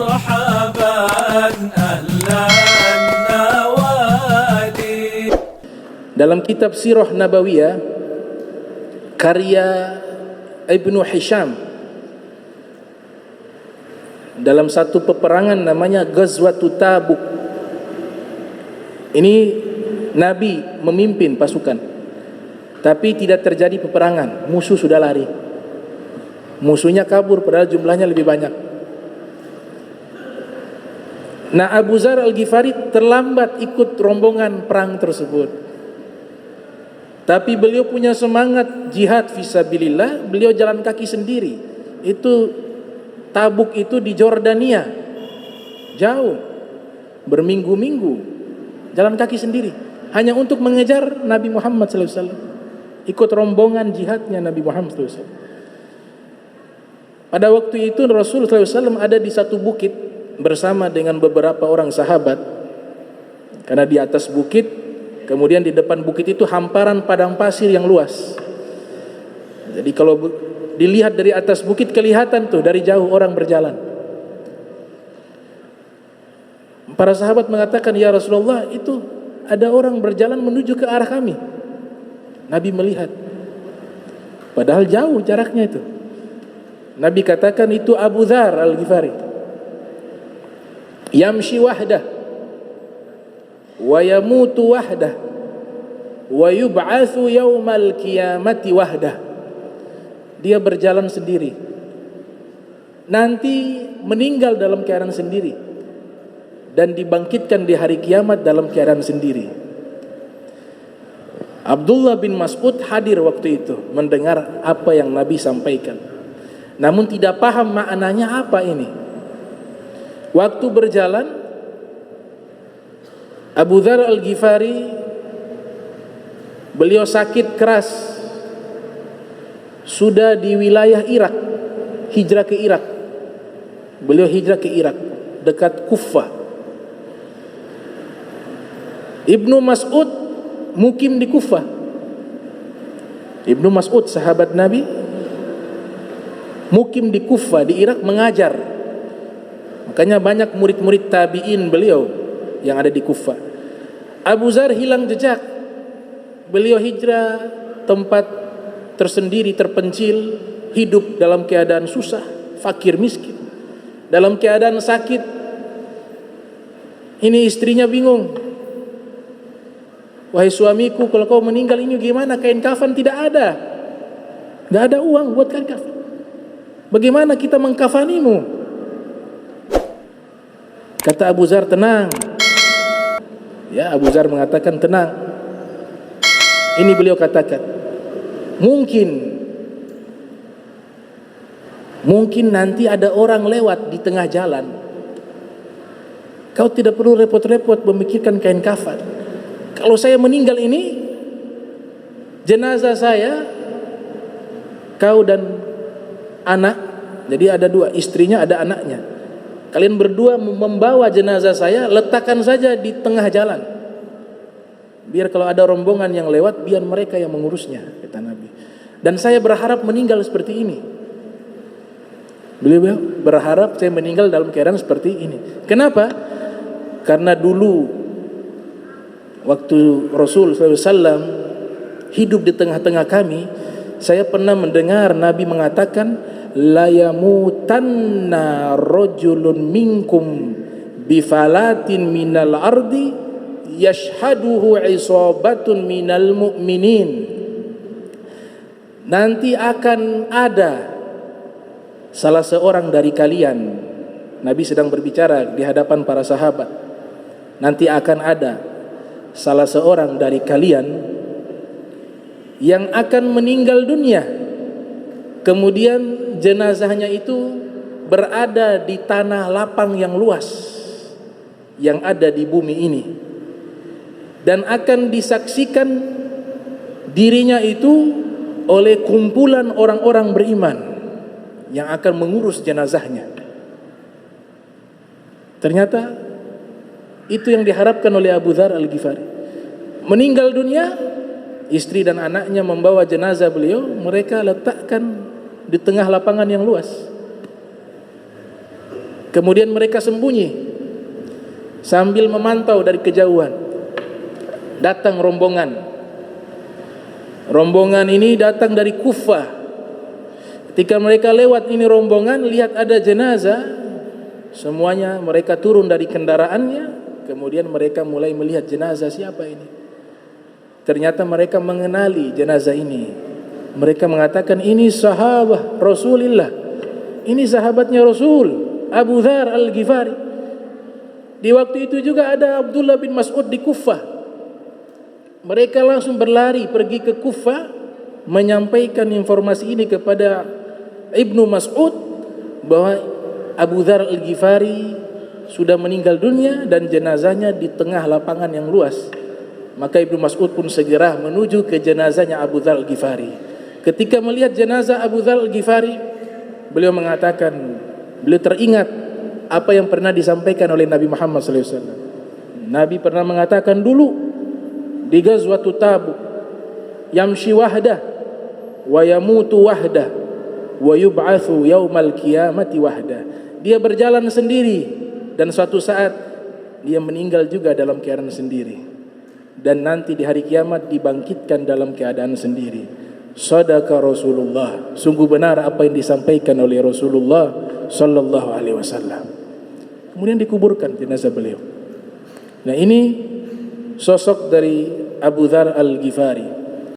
مرحبا أهلا النوادي. Dalam kitab Sirah Nabawiyah karya Ibnu Hisham, dalam satu peperangan namanya Ghazwatut Tabuk, ini Nabi memimpin pasukan, tapi tidak terjadi peperangan, musuh sudah lari, musuhnya kabur padahal jumlahnya lebih banyak. Nah, Abu Dzar Al-Ghifari terlambat ikut rombongan perang tersebut, tapi beliau punya semangat jihad fisabilillah, beliau jalan kaki sendiri. Itu Tabuk itu di Jordania, jauh, berminggu-minggu jalan kaki sendiri, hanya untuk mengejar Nabi Muhammad SAW, ikut rombongan jihadnya Nabi Muhammad SAW. Pada waktu itu Rasulullah SAW ada di satu bukit bersama dengan beberapa orang sahabat, karena di atas bukit, kemudian di depan bukit itu hamparan padang pasir yang luas. Jadi kalau dilihat dari atas bukit kelihatan tuh dari jauh orang berjalan. Para sahabat mengatakan, "Ya Rasulullah, itu ada orang berjalan menuju ke arah kami." Nabi melihat, padahal jauh jaraknya itu. Nabi katakan, "Itu Abu Dzar Al-Ghifari, yamshi wahdah wa yamutu wahdah wa yub'atsu yaumal qiyamati wahdah." Dia berjalan sendiri, nanti meninggal dalam keadaan sendiri, dan dibangkitkan di hari kiamat dalam keadaan sendiri. Abdullah bin Mas'ud hadir waktu itu mendengar apa yang Nabi sampaikan, namun tidak paham maknanya apa ini. Waktu berjalan, Abu Dzar Al-Ghifari beliau sakit keras, sudah di wilayah Irak, hijrah ke Irak. Beliau hijrah ke Irak dekat Kufah. Ibnu Mas'ud mukim di Kufah. Ibnu Mas'ud sahabat Nabi mukim di Kufah di Irak mengajar. Makanya banyak murid-murid tabi'in beliau yang ada di Kufah. Abu Dzar hilang jejak. Beliau hijrah tempat tersendiri, terpencil, hidup dalam keadaan susah, fakir miskin, dalam keadaan sakit. Ini istrinya bingung, "Wahai suamiku, kalau kau meninggal ini gimana? Kain kafan tidak ada, tidak ada uang buat kain kafan. Bagaimana kita mengkafanimu?" Kata Abu Dzar, "Tenang." Ya, Abu Dzar mengatakan, "Tenang." Ini beliau katakan, Mungkin nanti ada orang lewat di tengah jalan. Kau tidak perlu repot-repot memikirkan kain kafan. Kalau saya meninggal ini, jenazah saya, kau dan anak, jadi ada dua, istrinya ada anaknya. Kalian berdua membawa jenazah saya, letakkan saja di tengah jalan. Biar kalau ada rombongan yang lewat, biar mereka yang mengurusnya, kata Nabi. Dan saya berharap meninggal seperti ini. Beliau berharap saya meninggal dalam keadaan seperti ini. Kenapa? Karena dulu waktu Rasul SAW hidup di tengah-tengah kami, saya pernah mendengar Nabi mengatakan, "La yamutanna rajulun minkum bifalatin minal ardi yashhaduhu isabatun minal mu'minin." Nanti akan ada salah seorang dari kalian, Nabi sedang berbicara di hadapan para sahabat, nanti akan ada salah seorang dari kalian yang akan meninggal dunia, kemudian jenazahnya itu berada di tanah lapang yang luas yang ada di bumi ini, dan akan disaksikan dirinya itu oleh kumpulan orang-orang beriman yang akan mengurus jenazahnya. Ternyata itu yang diharapkan oleh Abu Dzar Al-Ghifari. Meninggal dunia, istri dan anaknya membawa jenazah beliau, mereka letakkan di tengah lapangan yang luas. Kemudian mereka sembunyi sambil memantau dari kejauhan. Datang rombongan. Rombongan ini datang dari Kufah. Ketika mereka lewat ini rombongan, lihat ada jenazah, semuanya mereka turun dari kendaraannya. Kemudian mereka mulai melihat jenazah siapa ini. Ternyata mereka mengenali jenazah ini. Mereka mengatakan ini sahabat Rasulullah. Ini sahabatnya Rasul, Abu Dzar Al-Ghifari. Di waktu itu juga ada Abdullah bin Mas'ud di Kufah. Mereka langsung berlari pergi ke Kufah, menyampaikan informasi ini kepada Ibnu Mas'ud bahwa Abu Dzar Al-Ghifari sudah meninggal dunia dan jenazahnya di tengah lapangan yang luas. Maka Ibnu Mas'ud pun segera menuju ke jenazahnya Abu Dzar Al-Ghifari. Ketika melihat jenazah Abu Dzar Al-Ghifari, beliau mengatakan, beliau teringat apa yang pernah disampaikan oleh Nabi Muhammad SAW. Nabi pernah mengatakan dulu di Ghazwatu Tabuk, yamshi wahdah wa yamutu wahdah wa yub'atsu yaumal qiyamati wahdah. Dia berjalan sendiri dan suatu saat dia meninggal juga dalam keadaan sendiri, dan nanti di hari kiamat dibangkitkan dalam keadaan sendiri. Sadaqa Rasulullah, sungguh benar apa yang disampaikan oleh Rasulullah sallallahu alaihi wasallam. Kemudian dikuburkan jenazah beliau. Nah, ini sosok dari Abu Dzar Al-Ghifari.